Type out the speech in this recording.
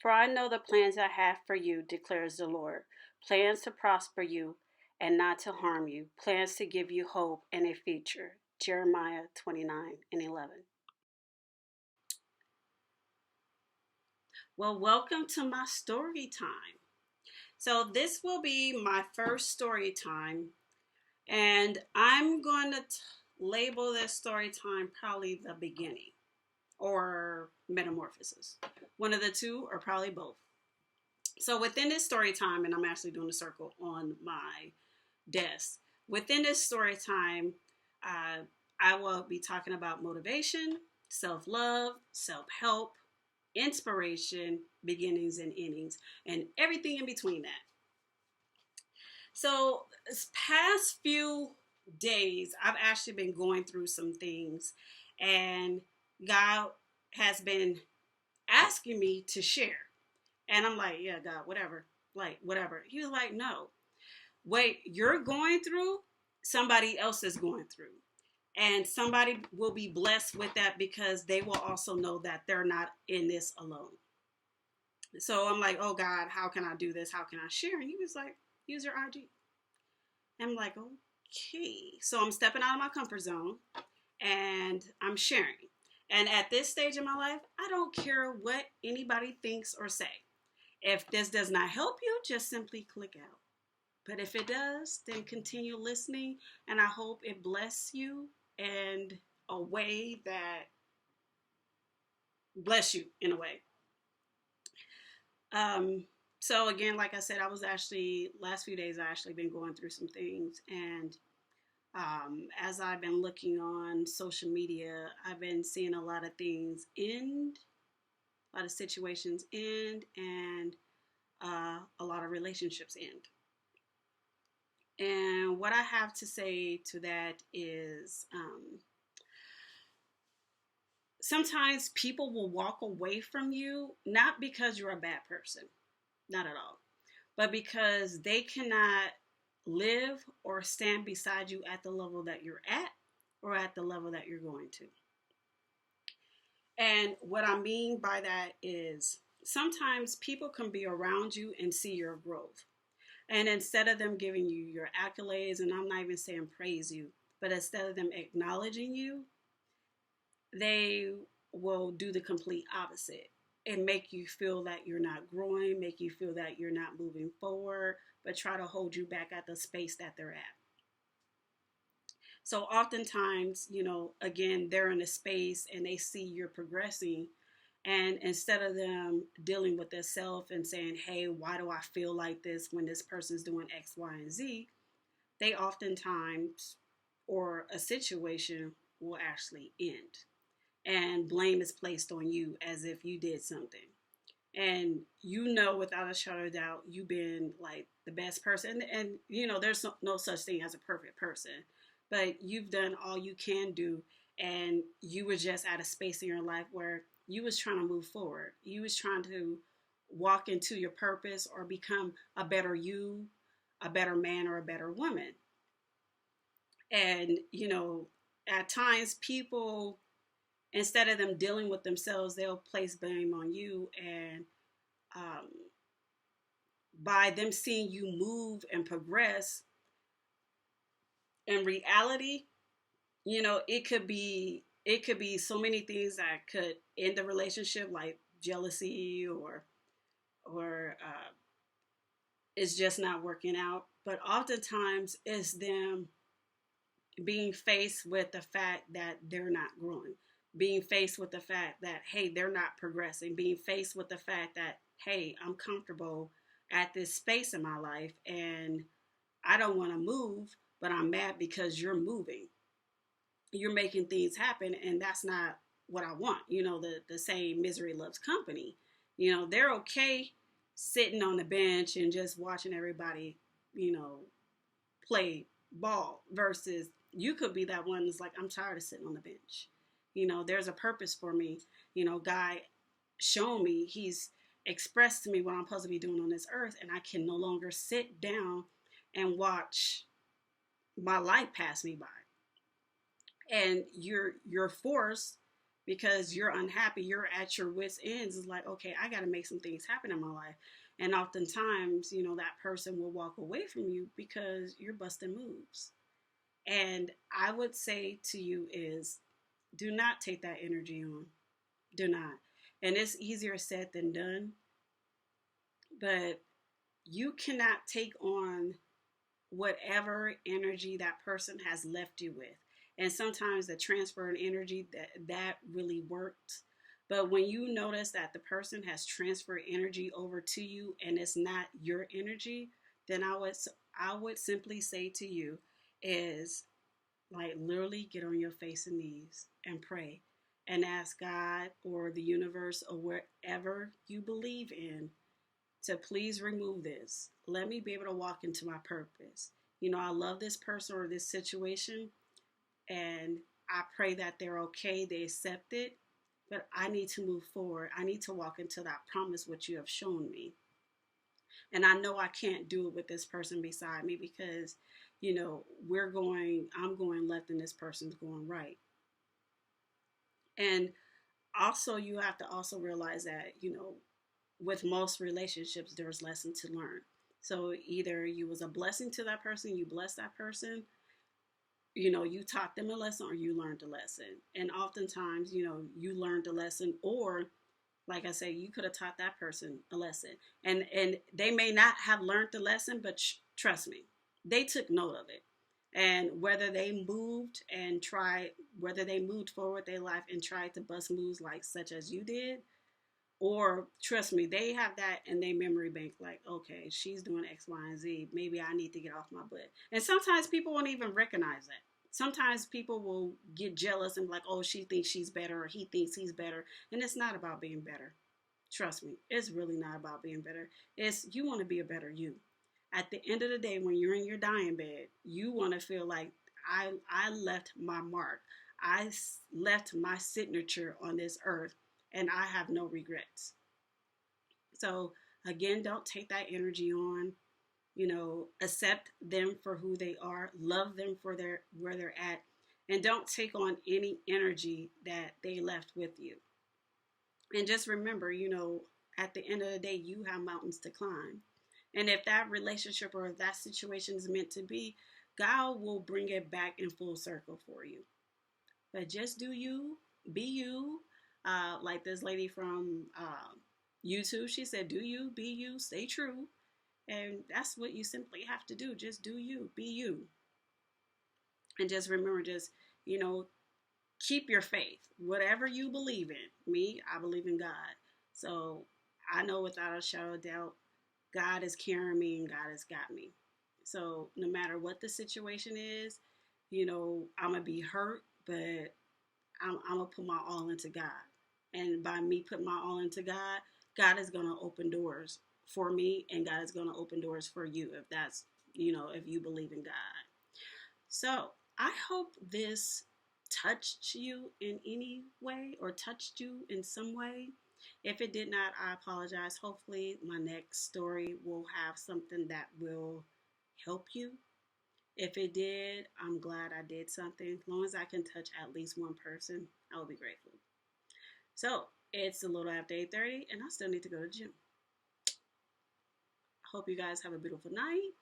For I know the plans I have for you, declares the Lord, plans to prosper you and not to harm you, plans to give you hope and a future. Jeremiah 29:11. Well, welcome to my story time. So, this will be my first story time, and I'm going to label this story time probably the beginning or metamorphosis. One of the two, or probably both. So within this story time, and I'm actually doing a circle on my desk. Within this story time, uh, I will be talking about motivation, self-love, self-help, inspiration, beginnings and endings, and everything in between that. So this past few days, I've actually been going through some things, and God has been asking me to share. And I'm like, yeah, God, whatever. Like, whatever. He was like, no, wait, you're going through, somebody else is going through. And somebody will be blessed with that because they will also know that they're not in this alone. So I'm like, oh God, how can I do this? How can I share? And he was like, use your IG. And I'm like, okay. So I'm stepping out of my comfort zone and I'm sharing. And at this stage in my life, I don't care what anybody thinks or say. If this does not help you, just simply click out. But if it does, then continue listening, and I hope it bless you in a way that bless you in a way. Um, so again, like I said, I was actually last few days I actually been going through some things, and as I've been looking on social media, I've been seeing a lot of things end, a lot of situations end, and a lot of relationships end. And what I have to say to that is sometimes people will walk away from you, not because you're a bad person, not at all, but because they cannot live or stand beside you at the level that you're at or at the level that you're going to. And what I mean by that is sometimes people can be around you and see your growth. And instead of them giving you your accolades, and I'm not even saying praise you, but instead of them acknowledging you, they will do the complete opposite and make you feel that you're not growing, make you feel that you're not moving forward, but try to hold you back at the space that they're at. So oftentimes, again, they're in a space and they see you're progressing. And instead of them dealing with their self and saying, hey, why do I feel like this when this person's doing X, Y, and Z? They oftentimes, or a situation will actually end. And blame is placed on you as if you did something. And without a shadow of doubt, you've been like the best person. And there's no such thing as a perfect person. But you've done all you can do. And you were just at a space in your life where you was trying to move forward. You was trying to walk into your purpose or become a better you, a better man, or a better woman. And, at times people, instead of them dealing with themselves, they'll place blame on you. And um, by them seeing you move and progress, in reality, it could be so many things that could end the relationship, like jealousy or it's just not working out. But oftentimes it's them being faced with the fact that they're not growing, being faced with the fact that, hey, they're not progressing, being faced with the fact that, hey, I'm comfortable at this space in my life and I don't want to move, but I'm mad because you're moving. You're making things happen, and that's not what I want. The saying, misery loves company. They're okay sitting on the bench and just watching everybody, play ball versus you could be that one that's like, I'm tired of sitting on the bench. There's a purpose for me. God shown me, he's expressed to me what I'm supposed to be doing on this earth, and I can no longer sit down and watch my life pass me by. And you're forced because you're unhappy. You're at your wits' ends. It's like, okay, I got to make some things happen in my life. And oftentimes, that person will walk away from you because you're busting moves. And I would say to you is, do not take that energy on. Do not. And it's easier said than done, but you cannot take on whatever energy that person has left you with. And sometimes the transfer of energy that really worked. But when you notice that the person has transferred energy over to you and it's not your energy, then I would simply say to you is, like, literally get on your face and knees and pray and ask God or the universe or wherever you believe in to please remove this. Let me be able to walk into my purpose. I love this person or this situation, and I pray that they're okay, they accept it, but I need to move forward. I need to walk into that promise which you have shown me. And I know I can't do it with this person beside me because, I'm going left and this person's going right. And also, you have to also realize that, with most relationships, there's lesson to learn. So either you was a blessing to that person, you blessed that person, you taught them a lesson or you learned a lesson. And oftentimes, you learned a lesson, or like I say, you could have taught that person a lesson. And they may not have learned the lesson, but trust me, they took note of it. And whether they moved forward their life and tried to bust moves like such as you did, or trust me, they have that in their memory bank, like, okay, she's doing X, Y, and Z. Maybe I need to get off my butt. And sometimes people won't even recognize that. Sometimes people will get jealous and be like, oh, she thinks she's better or he thinks he's better. And it's not about being better. Trust me, it's really not about being better. It's you want to be a better you. At the end of the day, when you're in your dying bed, you want to feel like I left my mark. Left my signature on this earth and I have no regrets. So again, don't take that energy on. Accept them for who they are, love them for where they're at, and don't take on any energy that they left with you. And just remember, at the end of the day, you have mountains to climb. And if that relationship or if that situation is meant to be, God will bring it back in full circle for you. But just do you, be you. Like this lady from YouTube, she said, do you, be you, stay true. And that's what you simply have to do. Just do you, be you. And just remember, keep your faith. Whatever you believe in. Me, I believe in God. So I know without a shadow of doubt, God is carrying me and God has got me. So no matter what the situation is, I'm going to be hurt, but I'm going to put my all into God. And by me putting my all into God, God is going to open doors for me and God is going to open doors for you if that's, if you believe in God. So I hope this touched you in any way or touched you in some way. If it did not, I apologize. Hopefully my next story will have something that will help you. If it did, I'm glad I did something. As long as I can touch at least one person, I will be grateful. So it's a little after 8:30 and I still need to go to the gym. I hope you guys have a beautiful night.